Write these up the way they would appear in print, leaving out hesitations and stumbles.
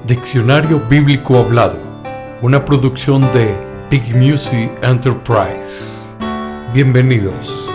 Diccionario Bíblico Hablado, una producción de Big Music Enterprise. Bienvenidos.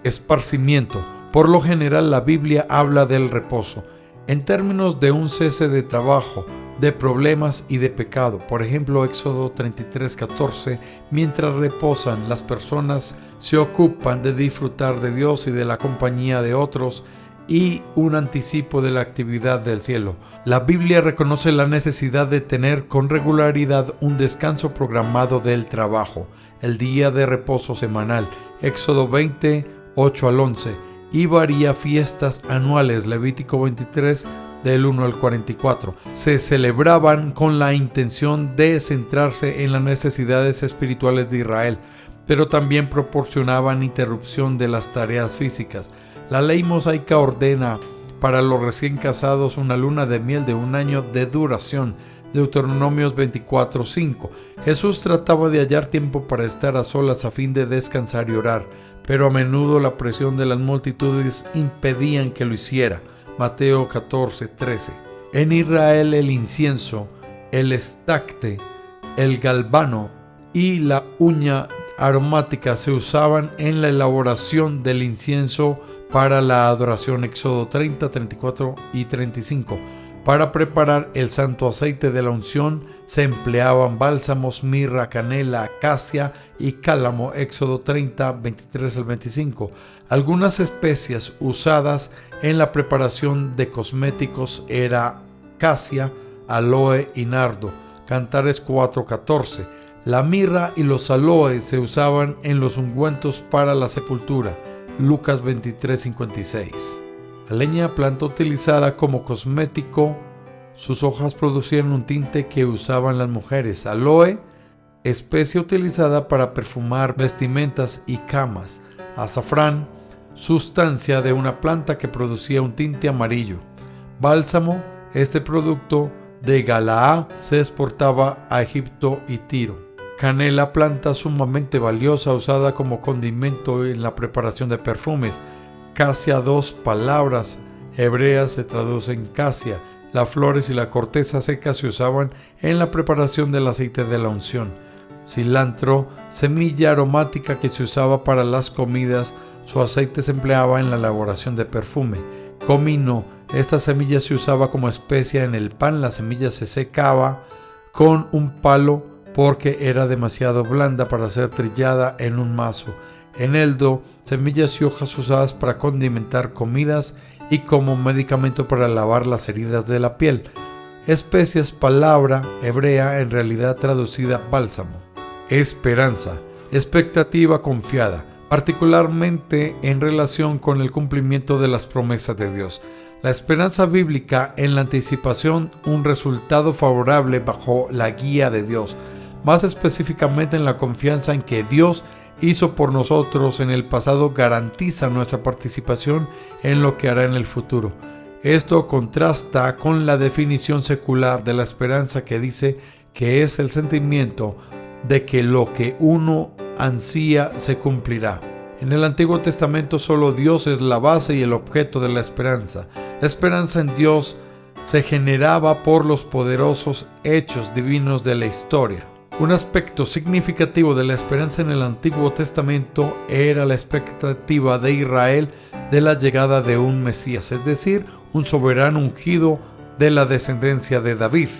Esparcimiento. Por lo general, la Biblia habla del reposo en términos de un cese de trabajo, de problemas y de pecado. Por ejemplo, Éxodo 33:14, mientras reposan, las personas se ocupan de disfrutar de Dios y de la compañía de otros, y un anticipo de la actividad del cielo. La Biblia reconoce la necesidad de tener con regularidad un descanso programado del trabajo, el día de reposo semanal, Éxodo 20, 8 al 11, y varía fiestas anuales, Levítico 23, del 1 al 44. Se celebraban con la intención de centrarse en las necesidades espirituales de Israel, pero también proporcionaban interrupción de las tareas físicas. La ley mosaica ordena para los recién casados una luna de miel de 1 año de duración, Deuteronomios 24:5. Jesús trataba de hallar tiempo para estar a solas a fin de descansar y orar, pero a menudo la presión de las multitudes impedían que lo hiciera, Mateo 14:13. En Israel el incienso, el estacte, el galbano y la uña aromática se usaban en la elaboración del incienso para la adoración, Éxodo 30, 34 y 35. Para preparar el santo aceite de la unción se empleaban bálsamos, mirra, canela, acacia y cálamo, Éxodo 30, 23 al 25. Algunas especias usadas en la preparación de cosméticos era casia, aloe y nardo, Cantares 4:14. La mirra y los aloes se usaban en los ungüentos para la sepultura, Lucas 23:56. La leña, planta utilizada como cosmético, sus hojas producían un tinte que usaban las mujeres. Aloe, especie utilizada para perfumar vestimentas y camas. Azafrán, sustancia de una planta que producía un tinte amarillo. Bálsamo, este producto de Galaad se exportaba a Egipto y Tiro. Canela, planta sumamente valiosa usada como condimento en la preparación de perfumes. Casia, 2 palabras hebreas se traducen casia. Las flores y la corteza seca se usaban en la preparación del aceite de la unción. Cilantro, semilla aromática que se usaba para las comidas. Su aceite se empleaba en la elaboración de perfume. Comino, esta semilla se usaba como especia en el pan. La semilla se secaba con un palo porque era demasiado blanda para ser trillada en un mazo. Eneldo, semillas y hojas usadas para condimentar comidas y como medicamento para lavar las heridas de la piel. Especias, palabra hebrea en realidad traducida bálsamo. Esperanza, expectativa confiada, particularmente en relación con el cumplimiento de las promesas de Dios. La esperanza bíblica en la anticipación, un resultado favorable bajo la guía de Dios, más específicamente en la confianza en que Dios hizo por nosotros en el pasado, garantiza nuestra participación en lo que hará en el futuro. Esto contrasta con la definición secular de la esperanza que dice que es el sentimiento de que lo que uno ansía se cumplirá. En el Antiguo Testamento solo Dios es la base y el objeto de la esperanza. La esperanza en Dios se generaba por los poderosos hechos divinos de la historia. Un aspecto significativo de la esperanza en el Antiguo Testamento era la expectativa de Israel de la llegada de un Mesías, es decir, un soberano ungido de la descendencia de David.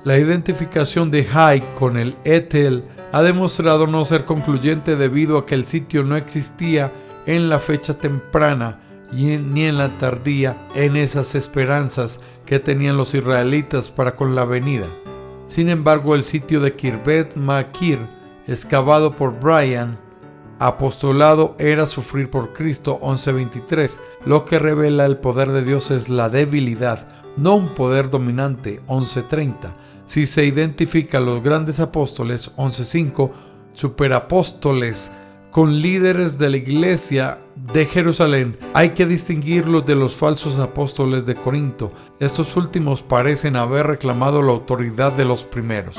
La identificación de Jai con el Etel ha demostrado no ser concluyente debido a que el sitio no existía en la fecha temprana ni en la tardía en esas esperanzas que tenían los israelitas para con la venida. Sin embargo, el sitio de Kirbet Maquir, excavado por Brian, apostolado era sufrir por Cristo, 11:23. Lo que revela el poder de Dios es la debilidad, no un poder dominante, 11:30. Si se identifica a los grandes apóstoles, 11:5, superapóstoles, con líderes de la iglesia de Jerusalén, hay que distinguirlos de los falsos apóstoles de Corinto. Estos últimos parecen haber reclamado la autoridad de los primeros.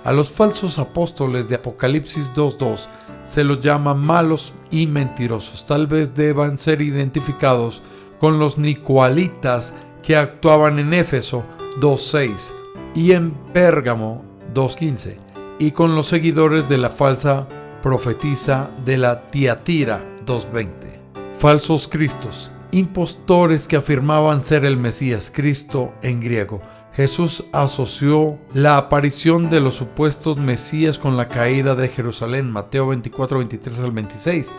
A los falsos apóstoles de Apocalipsis 2:2 se los llama malos y mentirosos. Tal vez deban ser identificados con los nicolaitas que actuaban en Éfeso 2:6 y en Pérgamo 2:15, y con los seguidores de la falsa profetisa de la Tiatira 2:20. Falsos cristos, impostores que afirmaban ser el Mesías, Cristo en griego. Jesús asoció la aparición de los supuestos Mesías con la caída de Jerusalén, Mateo 24, 23 al 26.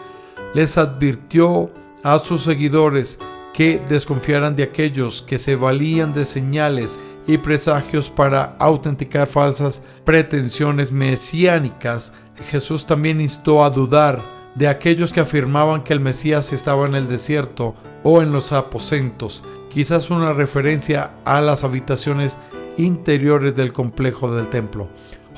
Les advirtió a sus seguidores que desconfiaran de aquellos que se valían de señales y presagios para autenticar falsas pretensiones mesiánicas. Jesús también instó a dudar de aquellos que afirmaban que el Mesías estaba en el desierto o en los aposentos, quizás una referencia a las habitaciones interiores del complejo del templo.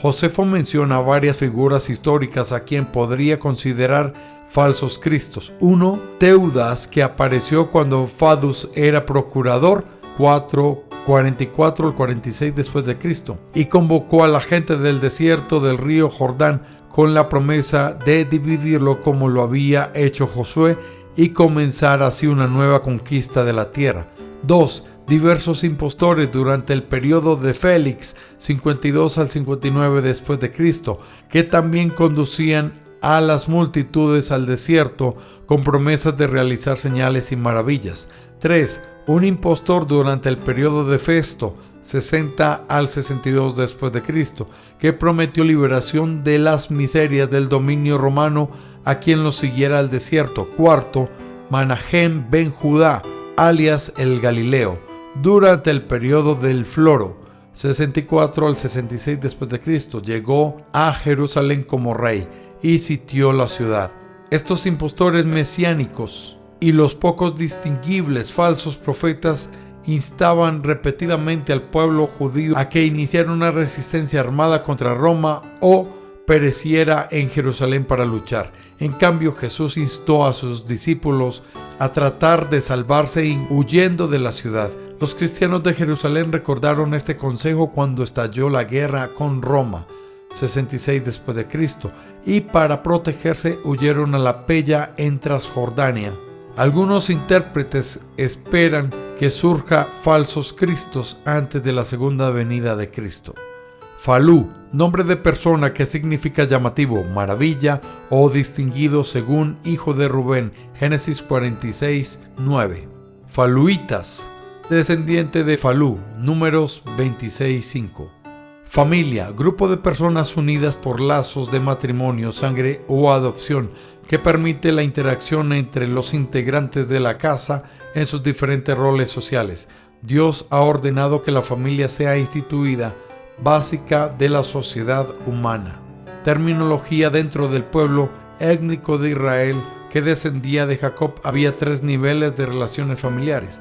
Josefo menciona varias figuras históricas a quien podría considerar falsos cristos. 1. Teudas, que apareció cuando Fadus era procurador, 4:44 al 46 después de Cristo, y convocó a la gente del desierto del río Jordán con la promesa de dividirlo como lo había hecho Josué y comenzar así una nueva conquista de la tierra. 2. Diversos impostores durante el periodo de Félix, 52 al 59 después de Cristo, que también conducían a las multitudes al desierto con promesas de realizar señales y maravillas. 3. Un impostor durante el periodo de Festo, 60 al 62 después de Cristo, que prometió liberación de las miserias del dominio romano a quien lo siguiera al desierto. 4. Manahem ben Judá, alias el Galileo, durante el periodo del Floro, 64 al 66 después de Cristo, llegó a Jerusalén como rey y sitió la ciudad. Estos impostores mesiánicos y los pocos distinguibles falsos profetas instaban repetidamente al pueblo judío a que iniciara una resistencia armada contra Roma o pereciera en Jerusalén para luchar. En cambio, Jesús instó a sus discípulos a tratar de salvarse huyendo de la ciudad. Los cristianos de Jerusalén recordaron este consejo cuando estalló la guerra con Roma, 66 después de Cristo, y para protegerse huyeron a la Pella en Transjordania. Algunos intérpretes esperan que surja falsos cristos antes de la segunda venida de Cristo. Falú, nombre de persona que significa llamativo, maravilla o distinguido según hijo de Rubén, Génesis 46, 9. Faluitas, descendiente de Falú, Números 26, 5. Familia, grupo de personas unidas por lazos de matrimonio, sangre o adopción, que permite la interacción entre los integrantes de la casa en sus diferentes roles sociales. Dios ha ordenado que la familia sea instituida básica de la sociedad humana. Terminología dentro del pueblo étnico de Israel que descendía de Jacob. Había 3 niveles de relaciones familiares.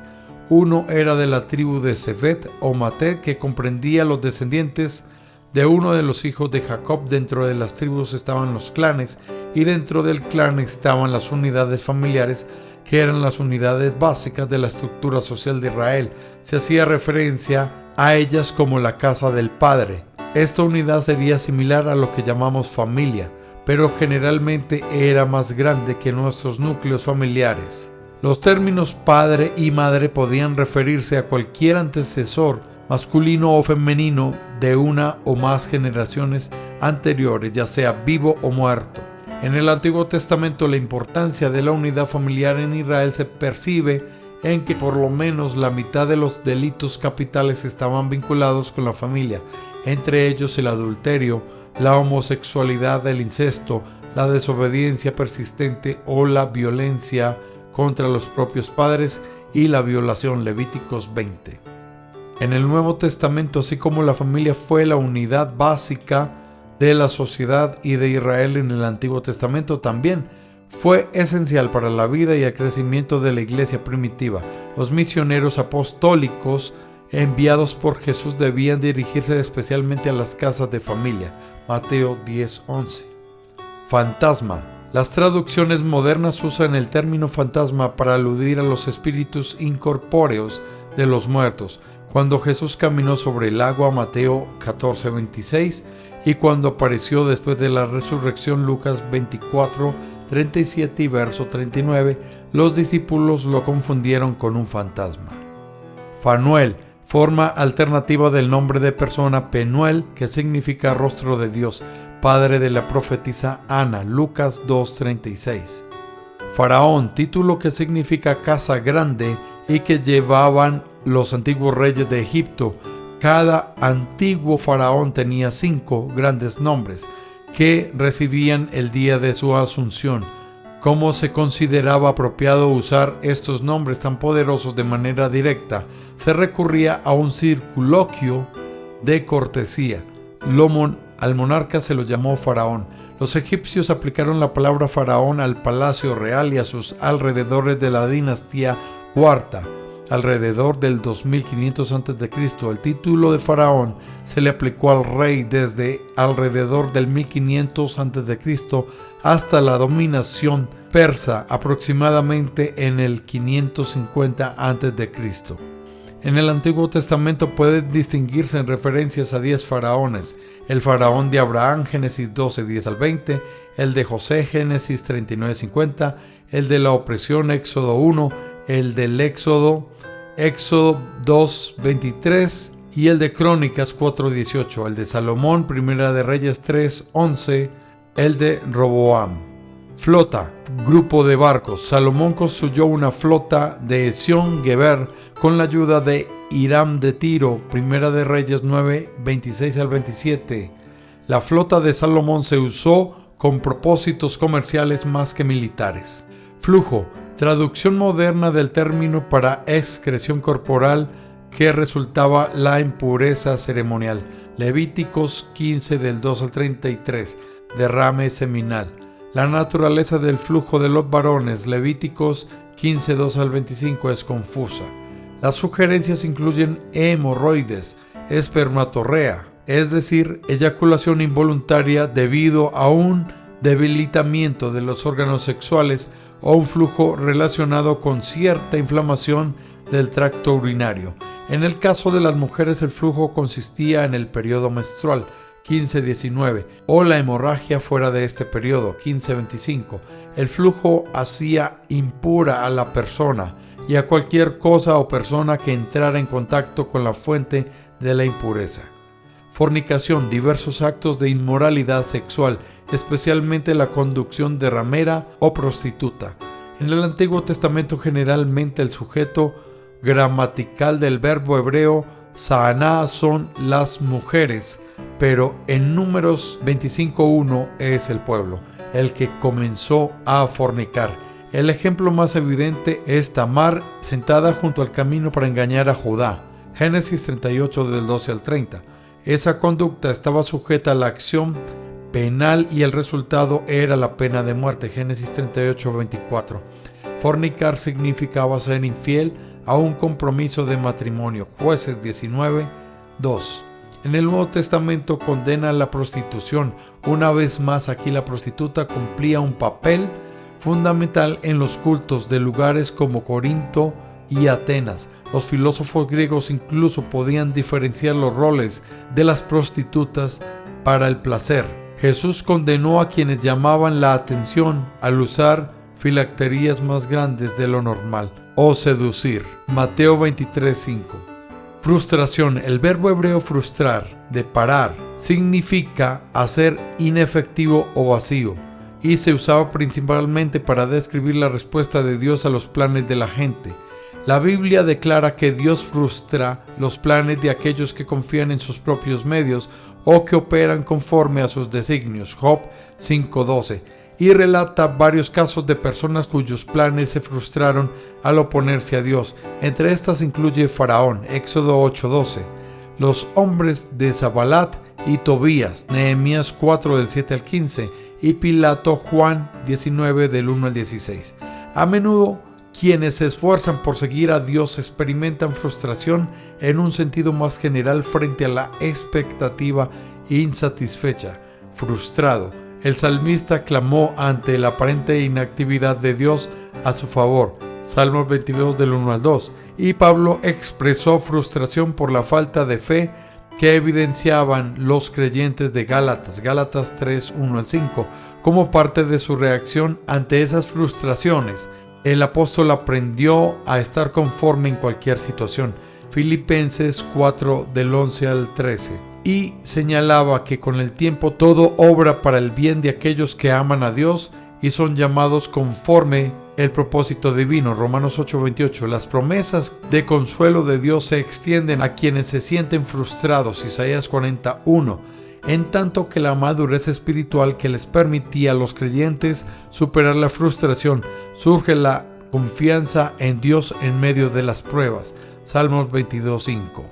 Uno era de la tribu de Sebet o Maté, que comprendía los descendientes de uno de los hijos de Jacob. Dentro de las tribus estaban los clanes y dentro del clan estaban las unidades familiares, que eran las unidades básicas de la estructura social de Israel. Se hacía referencia a ellas como la casa del padre. Esta unidad sería similar a lo que llamamos familia, pero generalmente era más grande que nuestros núcleos familiares. Los términos padre y madre podían referirse a cualquier antecesor, masculino o femenino, de una o más generaciones anteriores, ya sea vivo o muerto. En el Antiguo Testamento, la importancia de la unidad familiar en Israel se percibe en que por lo menos la mitad de los delitos capitales estaban vinculados con la familia, entre ellos el adulterio, la homosexualidad, el incesto, la desobediencia persistente o la violencia contra los propios padres y la violación. Levíticos 20. En el Nuevo Testamento, así como la familia fue la unidad básica de la sociedad y de Israel en el Antiguo Testamento, también fue esencial para la vida y el crecimiento de la iglesia primitiva. Los misioneros apostólicos enviados por Jesús debían dirigirse especialmente a las casas de familia. Mateo 10:11. Fantasma. Las traducciones modernas usan el término fantasma para aludir a los espíritus incorpóreos de los muertos. Cuando Jesús caminó sobre el agua, Mateo 14:26, y cuando apareció después de la resurrección, Lucas 24:37 y verso 39, los discípulos lo confundieron con un fantasma. Fanuel, forma alternativa del nombre de persona Penuel, que significa rostro de Dios, padre de la profetisa Ana, Lucas 2:36. Faraón, título que significa casa grande y que llevaban los antiguos reyes de Egipto. Cada antiguo faraón tenía 5 grandes nombres que recibían el día de su asunción. ¿Cómo se consideraba apropiado usar estos nombres tan poderosos de manera directa? Se recurría a un circunloquio de cortesía. Al monarca se lo llamó faraón. Los egipcios aplicaron la palabra faraón al palacio real y a sus alrededores de la dinastía cuarta. Alrededor del 2500 a.C., el título de faraón se le aplicó al rey desde alrededor del 1500 a.C. hasta la dominación persa aproximadamente en el 550 a.C. En el Antiguo Testamento puede distinguirse en referencias a 10 faraones: el faraón de Abraham, Génesis 12, 10 al 20, el de José, Génesis 39, 50, el de la opresión, Éxodo 1, el del Éxodo 2, 23 y el de Crónicas 4, 18, el de Salomón, Primera de Reyes 3, 11, el de Roboam. Flota, grupo de barcos. Salomón construyó una flota de Esión-Geber con la ayuda de Hiram de Tiro, Primera de Reyes 9, 26 al 27. La flota de Salomón se usó con propósitos comerciales más que militares. Flujo, traducción moderna del término para excreción corporal que resultaba la impureza ceremonial. Levíticos 15 del 2 al 33, derrame seminal. La naturaleza del flujo de los varones, Levíticos 15, 2 al 25, es confusa. Las sugerencias incluyen hemorroides, espermatorrea, es decir, eyaculación involuntaria debido a un debilitamiento de los órganos sexuales o un flujo relacionado con cierta inflamación del tracto urinario. En el caso de las mujeres, el flujo consistía en el periodo menstrual, 15-19, o la hemorragia fuera de este periodo, 15-25. El flujo hacía impura a la persona y a cualquier cosa o persona que entrara en contacto con la fuente de la impureza. Fornicación, diversos actos de inmoralidad sexual, especialmente la conducción de ramera o prostituta. En el Antiguo Testamento, generalmente el sujeto gramatical del verbo hebreo Sa'aná son las mujeres, pero en Números 25:1 es el pueblo, el que comenzó a fornicar. El ejemplo más evidente es Tamar sentada junto al camino para engañar a Judá, Génesis 38 del 12 al 30. Esa conducta estaba sujeta a la acción penal y el resultado era la pena de muerte, Génesis 38:24. Fornicar significaba ser infiel a un compromiso de matrimonio, Jueces 19:2. En el Nuevo Testamento condena la prostitución. Una vez más, aquí la prostituta cumplía un papel fundamental en los cultos de lugares como Corinto y Atenas. Los filósofos griegos incluso podían diferenciar los roles de las prostitutas para el placer. Jesús condenó a quienes llamaban la atención al usar filacterías más grandes de lo normal o seducir. Mateo 23:5. Frustración. El verbo hebreo frustrar, de parar, significa hacer inefectivo o vacío, y se usaba principalmente para describir la respuesta de Dios a los planes de la gente. La Biblia declara que Dios frustra los planes de aquellos que confían en sus propios medios o que operan conforme a sus designios, Job 5:12, y relata varios casos de personas cuyos planes se frustraron al oponerse a Dios. Entre estas incluye Faraón, Éxodo 8:12, los hombres de Zabalat y Tobías, Nehemías 4 del 7 al 15, y Pilato, Juan 19 del 1 al 16. A menudo, quienes se esfuerzan por seguir a Dios experimentan frustración en un sentido más general frente a la expectativa insatisfecha. Frustrado, el salmista clamó ante la aparente inactividad de Dios a su favor, Salmos 22 del 1 al 2, y Pablo expresó frustración por la falta de fe que evidenciaban los creyentes de Gálatas, Gálatas 3, 1 al 5, como parte de su reacción ante esas frustraciones. El apóstol aprendió a estar conforme en cualquier situación. Filipenses 4 del 11 al 13. Y señalaba que con el tiempo todo obra para el bien de aquellos que aman a Dios y son llamados conforme el propósito divino. Romanos 8:28. Las promesas de consuelo de Dios se extienden a quienes se sienten frustrados. Isaías 41. En tanto que la madurez espiritual que les permitía a los creyentes superar la frustración, surge la confianza en Dios en medio de las pruebas. Salmos 22:5.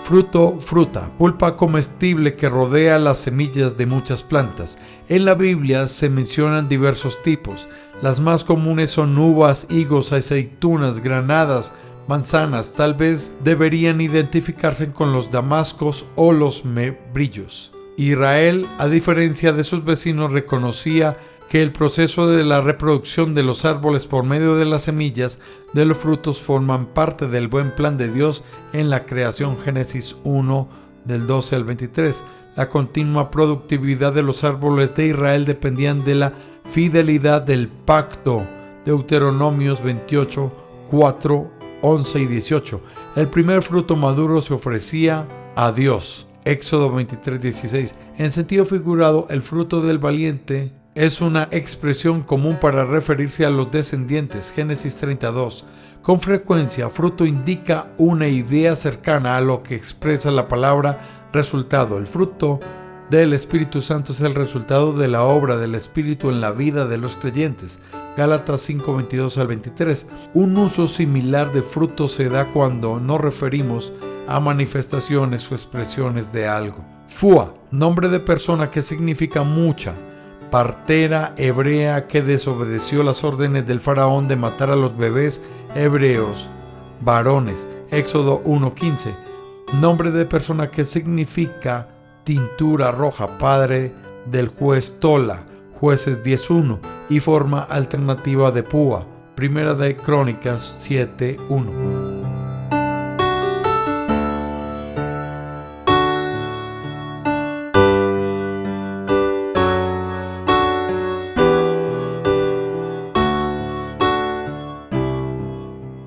Fruto, fruta, pulpa comestible que rodea las semillas de muchas plantas. En la Biblia se mencionan diversos tipos. Las más comunes son uvas, higos, aceitunas, granadas, manzanas. Tal vez deberían identificarse con los damascos o los membrillos. Israel, a diferencia de sus vecinos, reconocía que el proceso de la reproducción de los árboles por medio de las semillas de los frutos forman parte del buen plan de Dios en la creación. Génesis 1 del 12 al 23. La continua productividad de los árboles de Israel dependían de la fidelidad del pacto. Deuteronomios 28, 4, 11 y 18. El primer fruto maduro se ofrecía a Dios. Éxodo 23, 16. En sentido figurado, el fruto del valiente es una expresión común para referirse a los descendientes. Génesis 32. Con frecuencia, fruto indica una idea cercana a lo que expresa la palabra resultado. El fruto del Espíritu Santo es el resultado de la obra del Espíritu en la vida de los creyentes. Gálatas 5, 22 al 23. Un uso similar de fruto se da cuando nos referimos a manifestaciones o expresiones de algo. Fua, nombre de persona que significa mucha. Partera hebrea que desobedeció las órdenes del faraón de matar a los bebés hebreos, varones. Éxodo 1:15. Nombre de persona que significa tintura roja, padre del juez Tola. Jueces 10:1. Y forma alternativa de púa. Primera de Crónicas 7:1.